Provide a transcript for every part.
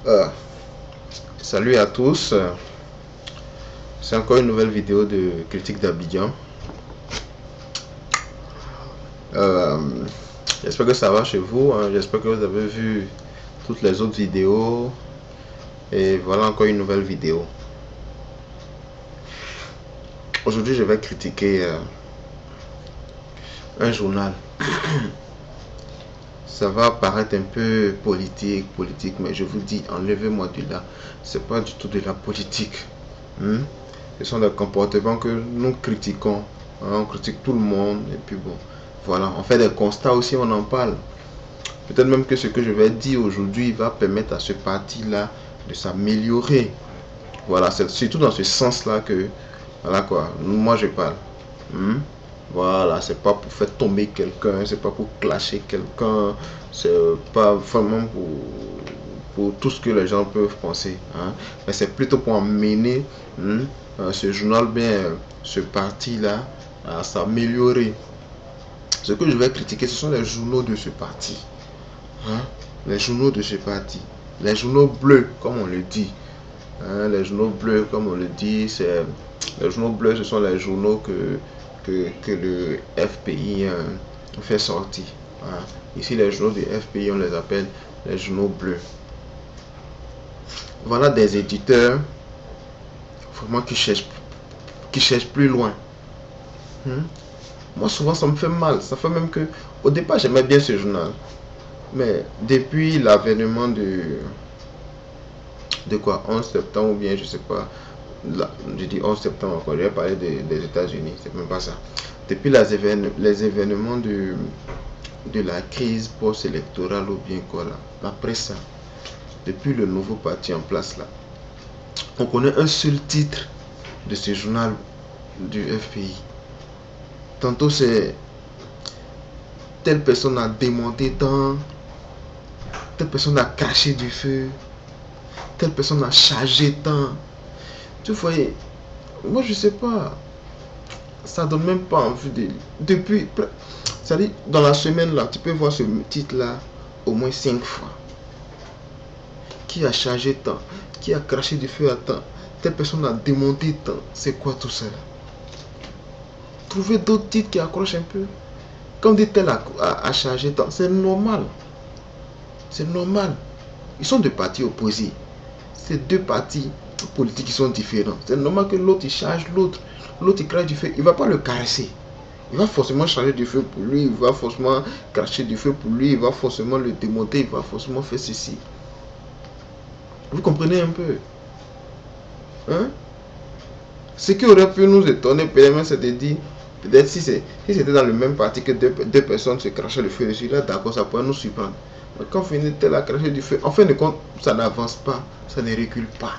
Euh, Salut à tous, c'est encore une nouvelle vidéo de critique d'Abidjan. Euh, J'espère que ça va chez vous, hein. J'espère que vous avez vu toutes les autres vidéos. Et voilà encore une nouvelle vidéo. Aujourd'hui, je vais critiquer un journal. Ça va paraître un peu politique, mais je vous dis, enlevez-moi de là. C'est pas du tout de la politique. Hmm? Ce sont des comportements que nous critiquons. Hein, on critique tout le monde. Et puis bon, voilà. On fait des constats aussi, on en parle. Peut-être même que ce que je vais dire aujourd'hui va permettre à ce parti-là de s'améliorer. Voilà, c'est surtout dans ce sens-là que, voilà quoi, moi je parle. Hmm? Voilà, c'est pas pour faire tomber quelqu'un, c'est pas pour clasher quelqu'un, c'est pas vraiment pour tout ce que les gens peuvent penser. Hein? Mais c'est plutôt pour amener ce journal, bien ce parti-là, à s'améliorer. Ce que je vais critiquer, ce sont les journaux de ce parti. Hein? Les journaux de ce parti. Les journaux bleus, comme on le dit. Hein? Les journaux bleus, comme on le dit, c'est les journaux bleus, ce sont les journaux que le FPI fait sortir. Hein? Ici, les journaux du FPI, on les appelle les journaux bleus. Voilà des éditeurs vraiment qui cherchent plus loin. Moi, souvent, ça me fait mal. Ça fait même que, au départ, j'aimais bien ce journal. Mais depuis l'avènement de quoi 11 septembre ou bien je sais pas, là, je dis 11 septembre encore, je vais parler des États-Unis, c'est même pas ça. Depuis les événements de la crise post-électorale ou bien quoi là, après ça, depuis le nouveau parti en place là, on connaît un seul titre de ce journal du FPI. Tantôt c'est telle personne a démonté tant, telle personne a craché du feu, telle personne a chargé tant. Tu voyais, moi je sais pas, ça donne même pas envie de. Depuis, ça dit, dans la semaine là, tu peux voir ce titre là au moins 5 fois. Qui a chargé tant, qui a craché du feu à temps, telle personne a démonté tant. C'est quoi tout ça là? Trouver d'autres titres qui accrochent un peu. Comme dit tel a chargé tant, c'est normal. C'est normal. Ils sont deux partis opposés. C'est deux partis politiques qui sont différents. C'est normal que l'autre il charge l'autre. L'autre il crache du feu. Il ne va pas le caresser. Il va forcément charger du feu pour lui. Il va forcément cracher du feu pour lui. Il va forcément le démonter. Il va forcément faire ceci. Vous comprenez un peu? Hein? Ce qui aurait pu nous étonner, peut-être, c'est de dire, peut-être si c'était dans le même parti que deux personnes se crachaient le feu dessus, là, d'accord, ça pourrait nous surprendre. Mais quand finit-elle à cracher du feu, en fin de compte, ça n'avance pas, ça ne recule pas.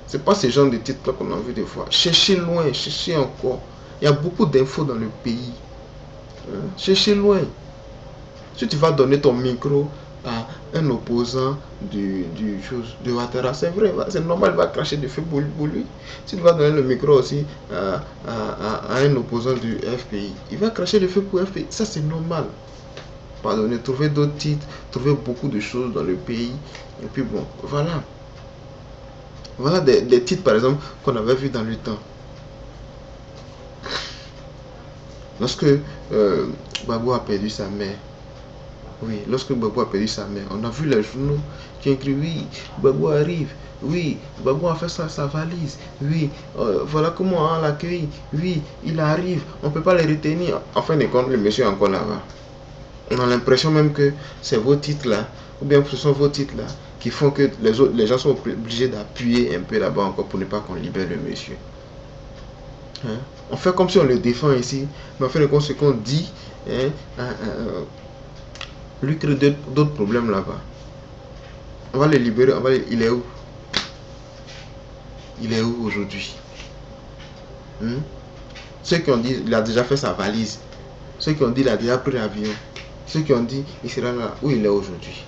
C'est pas ce genre de titres qu'on a envie de voir. Cherchez loin, cherchez encore. Il y a beaucoup d'infos dans le pays. Hein? Cherchez loin. Si tu vas donner ton micro à un opposant de Ouattara, c'est vrai, c'est normal, il va cracher du feu pour lui. Si tu vas donner le micro aussi à un opposant du FPI, il va cracher du feu pour FPI. Ça, c'est normal. Pardonnez, trouver d'autres titres, trouver beaucoup de choses dans le pays. Et puis bon, voilà. Voilà des titres, par exemple, qu'on avait vu dans le temps. Lorsque Babou a perdu sa mère, oui, lorsque Babou a perdu sa mère, on a vu les journaux qui écrivent oui, Babou arrive, oui, Babou a fait sa valise, oui, voilà comment on l'accueille, oui, il arrive, on ne peut pas le retenir. En fin de compte, le monsieur est encore là-bas. On a l'impression même que c'est vos titres là, ou bien ce sont vos titres là, qui font que les gens sont obligés d'appuyer un peu là-bas encore pour ne pas qu'on libère le monsieur. Hein? On fait comme si on le défend ici, mais en fin de compte, ce qu'on dit, hein, lui crée d'autres problèmes là-bas. On va le libérer, il est où? Il est où aujourd'hui? Ceux qui ont dit il a déjà fait sa valise, ceux qui ont dit il a déjà pris l'avion, ceux qui ont dit il sera là, où il est aujourd'hui?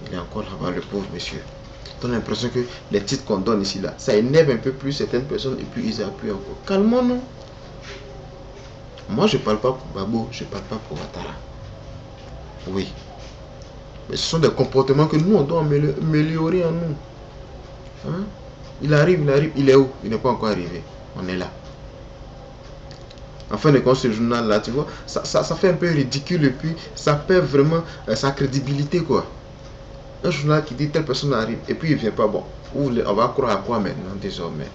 Il est encore là-bas, le pauvre monsieur. On a l'impression que les titres qu'on donne ici là, ça énerve un peu plus certaines personnes et puis ils appuient encore. Calmons-nous. Moi je parle pas pour Babou, je parle pas pour Ouattara. Oui. Mais ce sont des comportements que nous, on doit améliorer en nous. Hein? Il arrive, il est où? Il n'est pas encore arrivé. On est là. En fin de compte, ce journal-là, tu vois, ça fait un peu ridicule et puis ça perd vraiment sa crédibilité, quoi. Un journal qui dit telle personne arrive et puis il vient pas, bon. On va croire à quoi maintenant, désormais?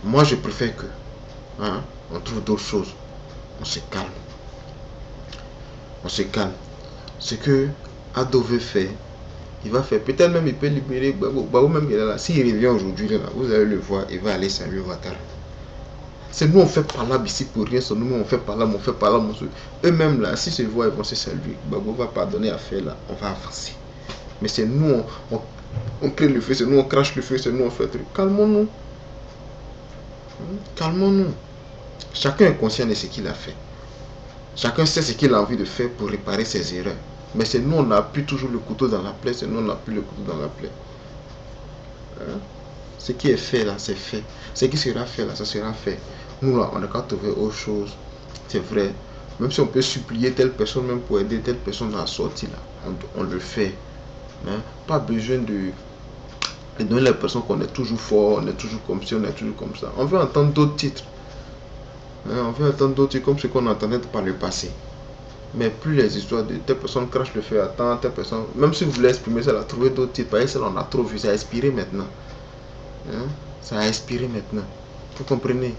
Moi, je préfère que on trouve d'autres choses. On se calme. On se calme. Ce que Ado veut faire, il va faire. Peut-être même il peut libérer Gbagbo même il est là. S'il revient aujourd'hui, là, vous allez le voir, il va aller saluer Ouattara. C'est nous on fait par là ici pour rien, c'est nous on fait par là, on fait par là, eux-mêmes là, si se voient, ils vont se saluer. Gbagbo va pardonner à faire là, on va avancer. Mais c'est nous, on crée le feu, c'est nous on crache le feu, c'est nous on fait le truc. Calmons-nous. Calmons-nous. Chacun est conscient de ce qu'il a fait. Chacun sait ce qu'il a envie de faire pour réparer ses erreurs. Mais c'est nous, on appuie toujours le couteau dans la plaie. C'est nous, on appuie le couteau dans la plaie. Ce qui est fait là, c'est fait. Ce qui sera fait là, ça sera fait. Nous là, on n'a qu'à trouver autre chose. C'est vrai. Même si on peut supplier telle personne, même pour aider telle personne à sortir là, on le fait. Pas besoin de donner la personne qu'on est toujours fort, on est toujours comme ci, on est toujours comme ça. On veut entendre d'autres titres. On veut entendre d'autres titres comme ce qu'on entendait par le passé. Mais plus les histoires de telle personne crache le feu à temps, telle personne, même si vous voulez exprimer ça, trouver d'autres titres, parce que ça on a trop vu, ça a expiré maintenant. Ça a expiré maintenant. Vous comprenez?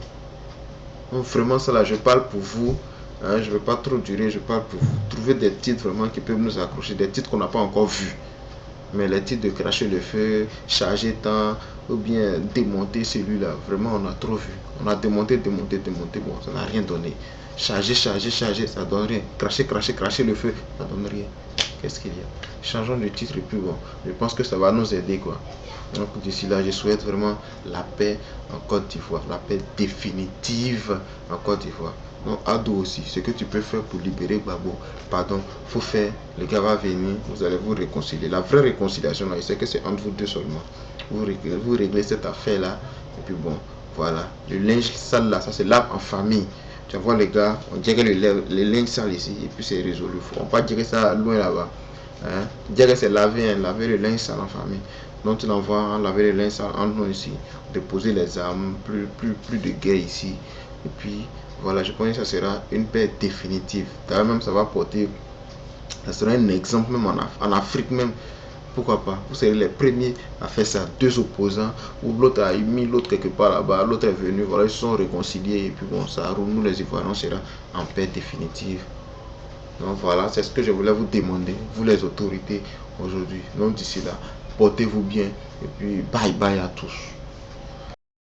Donc vraiment ça là, je parle pour vous. Je ne vais pas trop durer, je parle pour vous. Trouver des titres vraiment qui peuvent nous accrocher, des titres qu'on n'a pas encore vus. Mais les titres de cracher le feu, charger temps, ou bien démonter celui-là, vraiment on a trop vu. On a démonté, bon, ça n'a rien donné. Charger, ça donne rien. Cracher le feu, ça donne rien. Qu'est-ce qu'il y a? Changeons de titre et puis bon, je pense que ça va nous aider, quoi. Donc d'ici là, je souhaite vraiment la paix en Côte d'Ivoire, la paix définitive en Côte d'Ivoire. Donc Ado aussi, ce que tu peux faire pour libérer Gbagbo, pardon, faut faire, le gars va venir, vous allez vous réconcilier. La vraie réconciliation là, je sais que c'est entre vous deux seulement. Vous réglez cette affaire là, et puis bon, voilà. Le linge sale là, ça c'est lave en famille. Tu vois les gars, on dirait que le linge sale ici, et puis c'est résolu. On ne peut pas dire ça loin là-bas. Dire que c'est laver le linge sale en famille. Donc tu l'envoies laver le linge sale entre nous ici, déposer les armes, plus de guerre ici. Et puis voilà, je pense que ça sera une paix définitive. D'ailleurs même ça va porter, ça sera un exemple même en Afrique même. Pourquoi pas? Vous serez les premiers à faire ça. Deux opposants, ou l'autre a mis l'autre quelque part là-bas, l'autre est venu, voilà, ils se sont réconciliés et puis bon, ça roule. Nous les Ivoiriens, sera en paix définitive. Donc voilà, c'est ce que je voulais vous demander, vous les autorités aujourd'hui. Donc d'ici là, portez-vous bien et puis bye bye à tous.